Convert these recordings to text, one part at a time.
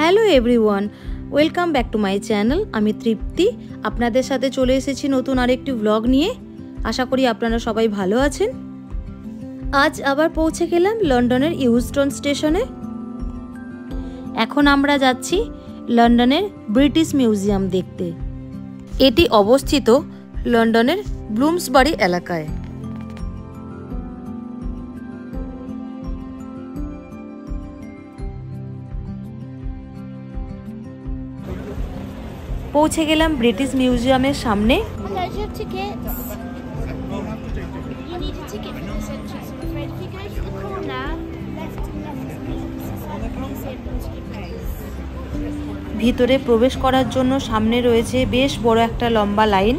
Hello everyone, welcome back to my channel. আমি তৃপ্তি আপনাদের সাথে চলে এসেছি নতুন আরেকটি ব্লগ নিয়ে। আশা করি আপনারা সবাই ভালো আছেন। আজ আবার পৌঁছে গেলাম লন্ডনের ইউস্টন স্টেশনে। এখন আমরা যাচ্ছি লন্ডনের ব্রিটিশ মিউজিয়াম দেখতে। এটি অবস্থিত লন্ডনের ব্লুমসবারি এলাকায়। পৌঁছে গেলাম ব্রিটিশ মিউজিয়ামের সামনে। ভিতরে প্রবেশ করার জন্য সামনে রয়েছে বেশ বড় একটা লম্বা লাইন।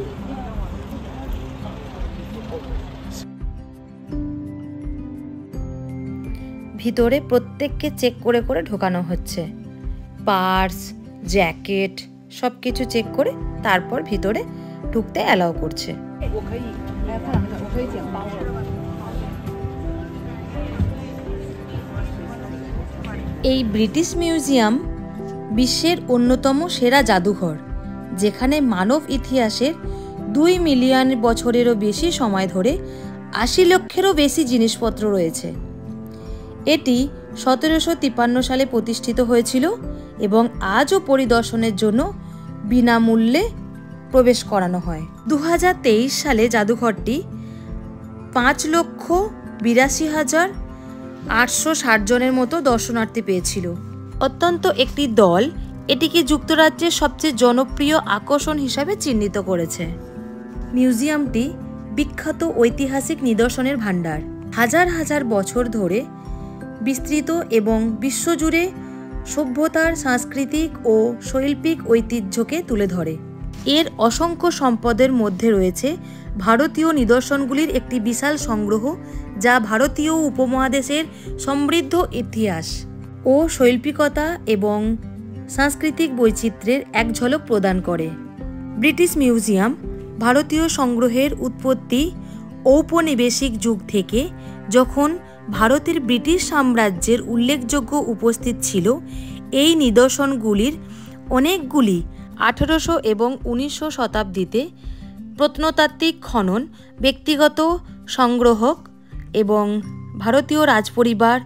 ভিতরে প্রত্যেককে চেক করে করে ঢোকানো হচ্ছে। পার্স, জ্যাকেট সবকিছু চেক করে তারপর ভিতরে ঢুকতে অ্যালাউ করছে। এই ব্রিটিশ মিউজিয়াম বিশ্বের অন্যতম সেরা জাদুঘর, যেখানে মানব ইতিহাসের 2 মিলিয়ন বছরেরও বেশি সময় ধরে 80 লক্ষেরও বেশি জিনিসপত্র রয়েছে। এটি 1753 সালে প্রতিষ্ঠিত হয়েছিল এবং আজও পরিদর্শনের জন্য বিনামূল্যে প্রবেশ করানো হয়। 2023 সালে জাদুঘরটি 5,82,860 জনের মতো দর্শনার্থী পেয়েছিল। অত্যন্ত একটি দল এটিকে যুক্তরাজ্যের সবচেয়ে জনপ্রিয় আকর্ষণ হিসাবে চিহ্নিত করেছে। মিউজিয়ামটি বিখ্যাত ঐতিহাসিক নিদর্শনের ভাণ্ডার, হাজার হাজার বছর ধরে বিস্তৃত এবং বিশ্বজুড়ে সভ্যতার সাংস্কৃতিক ও শৈল্পিক ঐতিহ্যকে তুলে ধরে। এর অসংখ্য সম্পদের মধ্যে রয়েছে ভারতীয় নিদর্শনগুলির একটি বিশাল সংগ্রহ, যা ভারতীয় উপমহাদেশের সমৃদ্ধ ইতিহাস ও শৈল্পিকতা এবং সাংস্কৃতিক বৈচিত্র্যের এক ঝলক প্রদান করে। ব্রিটিশ মিউজিয়াম ভারতীয় সংগ্রহের উৎপত্তি ঔপনিবেশিক যুগ থেকে, যখন ভারতের ব্রিটিশ সাম্রাজ্যের উল্লেখযোগ্য উপস্থিত ছিল। এই নিদর্শনগুলির অনেকগুলি 1800 এবং 1900 শতাব্দীতে প্রত্নতাত্ত্বিক খনন, ব্যক্তিগত সংগ্রাহক এবং ভারতীয় রাজপরিবার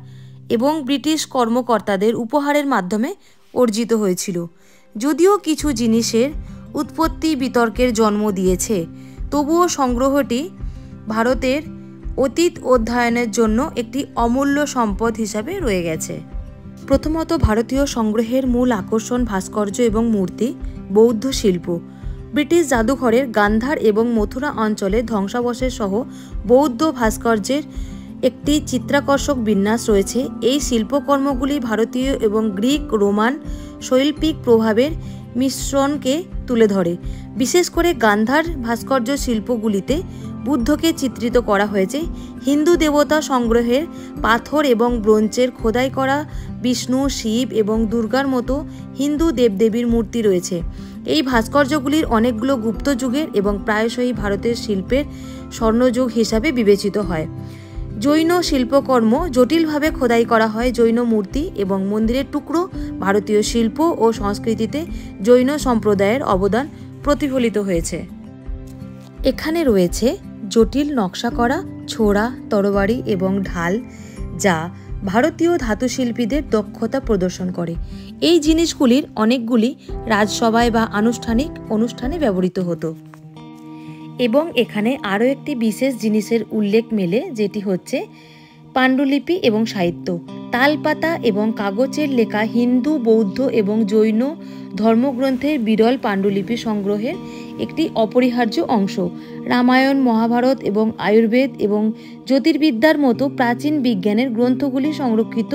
এবং ব্রিটিশ কর্মকর্তাদের উপহারের মাধ্যমে অর্জিত হয়েছিল। যদিও কিছু জিনিসের উৎপত্তি বিতর্কের জন্ম দিয়েছে, তবুও সংগ্রহটি ভারতের অতীত অধ্যয়নের জন্য একটি অমূল্য সম্পদ হিসাবে রয়ে গেছে। প্রথমত, ভারতীয় সংগ্রহের মূল আকর্ষণ ভাস্কর্য এবং মূর্তি, বৌদ্ধ শিল্প। ব্রিটিশ জাদুঘরের গান্ধার এবং মথুরা অঞ্চলে ধ্বংসাবশেষ সহ বৌদ্ধ ভাস্কর্যের একটি চিত্রাকর্ষক বিন্যাস রয়েছে। এই শিল্পকর্মগুলি ভারতীয় এবং গ্রিক রোমান শৈল্পিক প্রভাবের মিশ্রণকে তুলে ধরে। বিশেষ করে গান্ধার ভাস্কর্য শিল্পগুলিতে বুদ্ধকে চিত্রিত করা হয়েছে। হিন্দু দেবতা সংগ্রহের পাথর এবং ব্রোঞ্জের খোদাই করা বিষ্ণু, শিব এবং দুর্গার মতো হিন্দু দেবদেবীর মূর্তি রয়েছে। এই ভাস্কর্যগুলির অনেকগুলো গুপ্ত যুগের এবং প্রায়শই ভারতের শিল্পের স্বর্ণযুগ হিসাবে বিবেচিত হয়। জৈন শিল্পকর্ম জটিলভাবে খোদাই করা হয়। জৈন মূর্তি এবং মন্দিরের টুকরো ভারতীয় শিল্প ও সংস্কৃতিতে জৈন সম্প্রদায়ের অবদান প্রতিফলিত হয়েছে। এখানে রয়েছে জটিল নকশা করা ছোড়া, তরবারি এবং ঢাল, যা ভারতীয় ধাতুশিল্পীদের দক্ষতা প্রদর্শন করে। এই জিনিসগুলির অনেকগুলি রাজসভায় বা আনুষ্ঠানিক অনুষ্ঠানে ব্যবহৃত হতো। এবং এখানে আরও একটি বিশেষ জিনিসের উল্লেখ মেলে, যেটি হচ্ছে পাণ্ডুলিপি এবং সাহিত্য। তালপাতা এবং কাগজের লেখা হিন্দু, বৌদ্ধ এবং জৈন ধর্মগ্রন্থের বিরল পাণ্ডুলিপি সংগ্রহের একটি অপরিহার্য অংশ। রামায়ণ, মহাভারত এবং আয়ুর্বেদ এবং জ্যোতির্বিদ্যার মতো প্রাচীন বিজ্ঞানের গ্রন্থগুলি সংরক্ষিত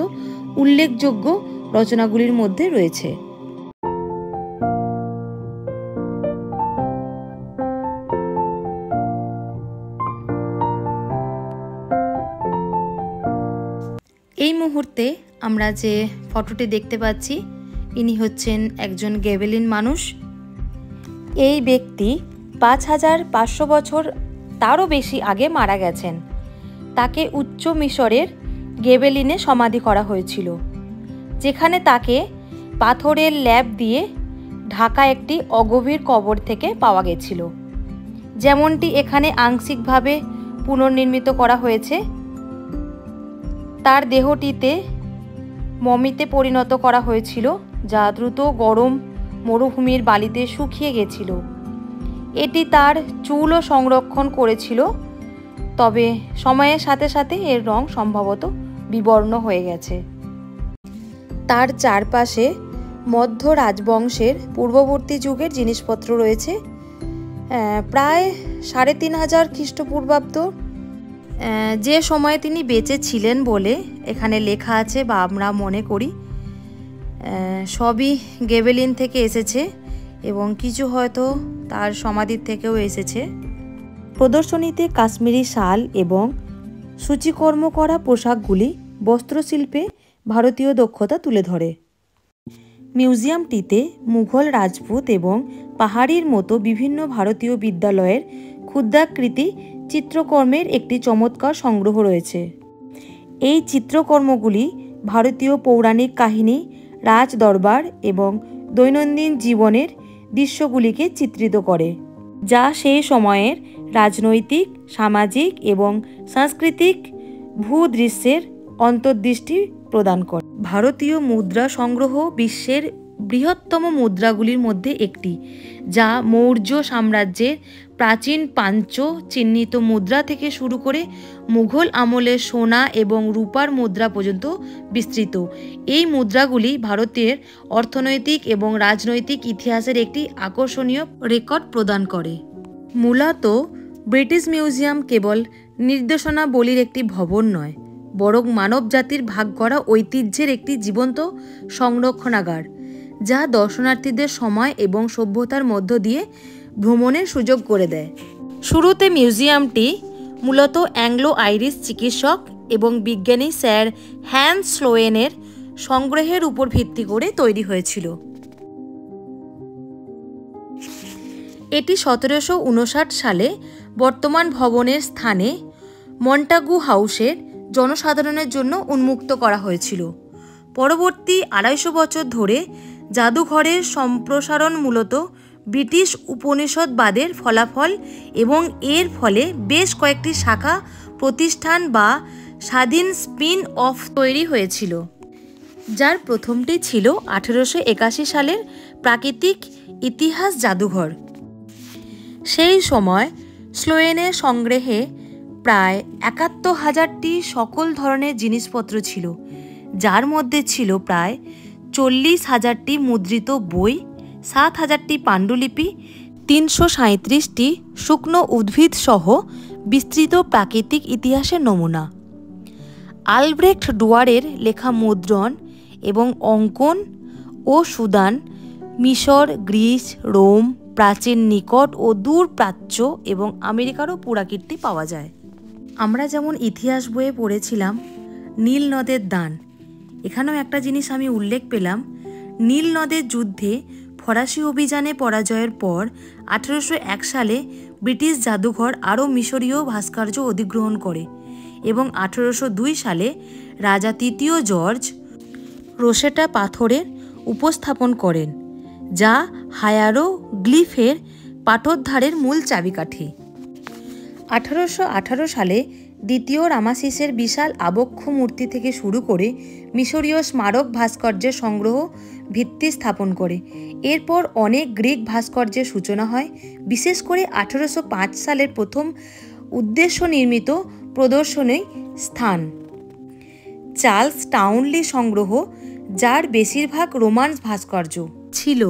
উল্লেখযোগ্য রচনাগুলির মধ্যে রয়েছে। এই মুহূর্তে আমরা যে ফটোটি দেখতে পাচ্ছি, ইনি হচ্ছেন একজন গেবেলিন মানুষ। এই ব্যক্তি 5500 বছর তারও বেশি আগে মারা গেছেন। তাকে উচ্চ মিশরের গেবেলিনে সমাধি করা হয়েছিল, যেখানে তাকে পাথরের ল্যাব দিয়ে ঢাকা একটি অগভীর কবর থেকে পাওয়া গেছিল, যেমনটি এখানে আংশিকভাবে পুনর্নির্মিত করা হয়েছে। তার দেহটিতে মমিতে পরিণত করা হয়েছিল, যা দ্রুত গরম মরুভূমির বালিতে শুকিয়ে গেছিল। এটি তার চুলও সংরক্ষণ করেছিল, তবে সময়ের সাথে সাথে এর রং সম্ভবত বিবর্ণ হয়ে গেছে। তার চারপাশে মধ্য রাজবংশের পূর্ববর্তী যুগের জিনিসপত্র রয়েছে, প্রায় 3500 খ্রিস্টপূর্বাব্দ, যে সময়ে তিনি বেঁচে ছিলেন বলে এখানে লেখা আছে বা আমরা মনে করি। সবই গেবেলিন থেকে এসেছে এবং কিছু হয়তো তার সমাধির থেকেও এসেছে। প্রদর্শনীতে কাশ্মীরি শাল এবং সূচিকর্ম করা পোশাকগুলি বস্ত্রশিল্পে ভারতীয় দক্ষতা তুলে ধরে। মিউজিয়ামটিতে মুঘল, রাজপুত এবং পাহাড়ির মতো বিভিন্ন ভারতীয় বিদ্যালয়ের ক্ষুদ্রাকৃতি চিত্রকর্মের একটি চমৎকার সংগ্রহ রয়েছে। এই চিত্রকর্মগুলি ভারতীয় পৌরাণিক কাহিনী, রাজ দরবার এবং দৈনন্দিন জীবনের দৃশ্যগুলিকে চিত্রিত করে, যা সেই সময়ের রাজনৈতিক, সামাজিক এবং সাংস্কৃতিক ভূদৃশ্যের অন্তর্দৃষ্টি প্রদান করে। ভারতীয় মুদ্রা সংগ্রহ বিশ্বের বৃহত্তম মুদ্রাগুলির মধ্যে একটি, যা মৌর্য সাম্রাজ্যের প্রাচীন পাঞ্চ চিহ্নিত মুদ্রা থেকে শুরু করে মুঘল আমলের সোনা এবং রূপার মুদ্রা পর্যন্ত বিস্তৃত। এই মুদ্রাগুলি ভারতের অর্থনৈতিক এবং রাজনৈতিক ইতিহাসের একটি আকর্ষণীয় রেকর্ড প্রদান করে। মূলত ব্রিটিশ মিউজিয়াম কেবল নির্দেশনাবলীর একটি ভবন নয়, বরং মানবজাতির ভাগ করা ঐতিহ্যের একটি জীবন্ত সংরক্ষণাগার, যা দর্শনার্থীদের সময় এবং সভ্যতার মধ্য দিয়ে ভ্রমণের সুযোগ করে দেয়। শুরুতে মিউজিয়ামটি মূলত অ্যাংলো আইরিশ চিকিৎসক এবং বিজ্ঞানী স্যার হ্যান্স স্লোয়েনের সংগ্রহের উপর ভিত্তি করে তৈরি হয়েছিল। এটি 1759 সালে বর্তমান ভবনের স্থানে মন্টাগু হাউসের জনসাধারণের জন্য উন্মুক্ত করা হয়েছিল। পরবর্তী 250 বছর ধরে জাদুঘরের সম্প্রসারণ মূলত ব্রিটিশ উপনিষদবাদের ফলাফল এবং এর ফলে বেশ কয়েকটি শাখা প্রতিষ্ঠান বা স্বাধীন স্পিন অফ তৈরি হয়েছিল, যার প্রথমটি ছিল 1881 সালের প্রাকৃতিক ইতিহাস জাদুঘর। সেই সময় স্লোয়েনের সংগ্রহে প্রায় 71,000টি সকল ধরনের জিনিসপত্র ছিল, যার মধ্যে ছিল প্রায় 40,000টি মুদ্রিত বই, 7,000টি পাণ্ডুলিপি, 337টি শুকনো উদ্ভিদ সহ বিস্তৃত প্রাকৃতিক ইতিহাসের নমুনা। আলব্রেক্ট ডুয়ারের লেখা মুদ্রণ এবং অঙ্কন ও সুদান, মিশর, গ্রিস, রোম, প্রাচীন, নিকট ও দূর প্রাচ্য এবং আমেরিকারও পুরাকীর্তি পাওয়া যায়। আমরা যেমন ইতিহাস বইয়ে পড়েছিলাম নীল নদের দান, এখানেও একটা জিনিস আমি উল্লেখ পেলাম। নীল নদের যুদ্ধে ফরাসি অভিযানে পরাজয়ের পর 1801 সালে ব্রিটিশ জাদুঘর আরও মিশরীয় ভাস্কর্য অধিগ্রহণ করে এবং 1802 সালে রাজা তৃতীয় জর্জ রোসেটা পাথরের উপস্থাপন করেন, যা হায়ারোগ্লিফের পাঠোদ্ধারের মূল চাবিকাঠি। 1818 সালে দ্বিতীয় রামাসিসের বিশাল আবক্ষ মূর্তি থেকে শুরু করে মিশরীয় স্মারক ভাস্কর্যের সংগ্রহ ভিত্তি স্থাপন করে। এরপর অনেক গ্রিক ভাস্কর্যের সূচনা হয়, বিশেষ করে 1805 সালের প্রথম উদ্দেশ্য নির্মিত প্রদর্শনী স্থান চার্লস টাউনলি সংগ্রহ, যার বেশিরভাগ রোমান্স ভাস্কর্য ছিল।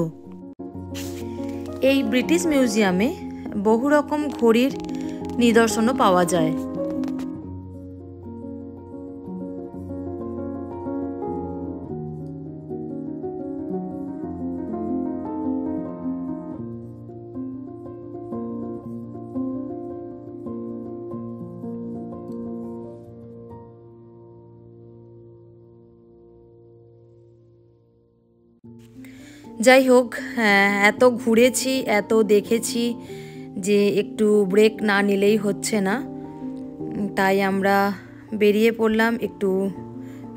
এই ব্রিটিশ মিউজিয়ামে বহু রকম ঘড়ির নিদর্শনও পাওয়া যায়। যাই হোক, এত ঘুরেছি, এত দেখেছি যে একটু ব্রেক না নিলেই হচ্ছে না, তাই আমরা বেরিয়ে পড়লাম একটু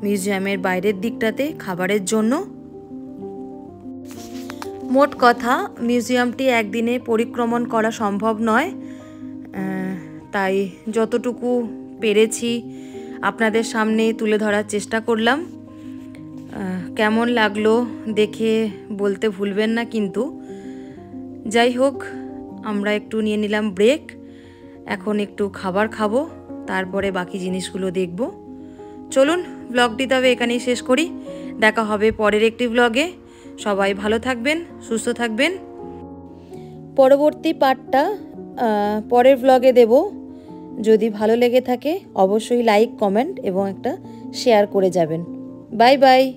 মিউজিয়ামের বাইরের দিকটাতে খাবারের জন্য। মোট কথা মিউজিয়ামটি একদিনে পরিক্রমণ করা সম্ভব নয়, তাই যতটুকু পেরেছি আপনাদের সামনে তুলে ধরার চেষ্টা করলাম। কেমন লাগলো দেখে বলতে ভুলবেন না কিন্তু। যাই হোক, আমরা একটু নিয়ে নিলাম ব্রেক। এখন একটু খাবার খাবো, তারপরে বাকি জিনিসগুলো দেখব। চলুন ব্লগটি তবে এখানেই শেষ করি। দেখা হবে পরের একটি ব্লগে। সবাই ভালো থাকবেন, সুস্থ থাকবেন। পরবর্তী পার্টটা পরের ব্লগে দেব। যদি ভালো লেগে থাকে অবশ্যই লাইক, কমেন্ট এবং একটা শেয়ার করে যাবেন। Bye bye.